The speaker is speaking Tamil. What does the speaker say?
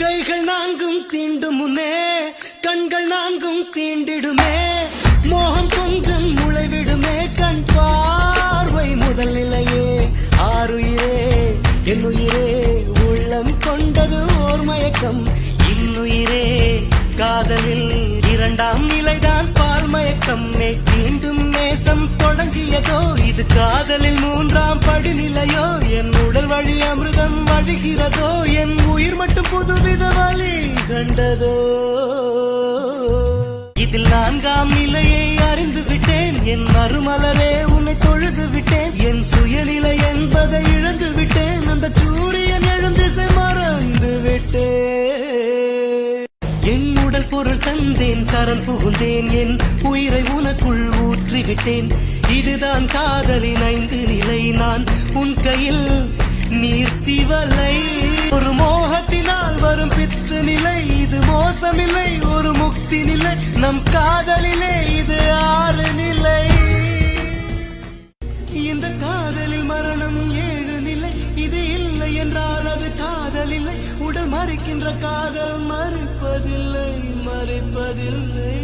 கைகள் நான்கும் தீண்டும் முன்னே கண்கள் நான்கும் தீண்டிடுமே, மோகம் கொஞ்சம் முளைவிடுமே, கண் பார்வை முதல் நிலையே. ஆறுயிரே என்னுயிரே உள்ளம் கொண்டது ஓர் மயக்கம், இன்னுயிரே காதலில் இரண்டாம் நிலைதான் பால் மயக்கம். தீண்டும் நேசம் தொடங்கியதோ இது காதலில் மூன்றாம் படிநிலையோ, என் உடல் வழி அமிர்தம் வழிகிறதோ, என் உயிர் மட்டும் புதுவித வழி கண்டதோ. இதில் நான்காம் நிலையை அறிந்து விட்டேன், என் மறுமலரே உன்னை தொழுது விட்டேன், என் சுயநிலை என்பதை இழந்து விட்டேன், அந்த சூரியன் எழும் திசை மறந்து விட்டேன். என் உடல் பொருள் தந்தேன், சரண் புகுந்தேன், என் உயிரை உனக்குள் ஊற்றிவிட்டேன். இதுதான் காதலின் 5 நிலை, நான் உன் கையில் நீர்த்தி வலை. ஒரு மோகத்தினால் வரும் பித்து நிலை, இது மோசமில்லை, ஒரு முக்தி நிலை. நம் காதலிலே இது 6 நிலை. இந்த காதலில் மரணம் 7 நிலை. இது இல்லை என்றால் அது காதல் இல்லை. உடல் மறிக்கின்ற காதல் மறிப்பதில்லை, மறிப்பதில்லை.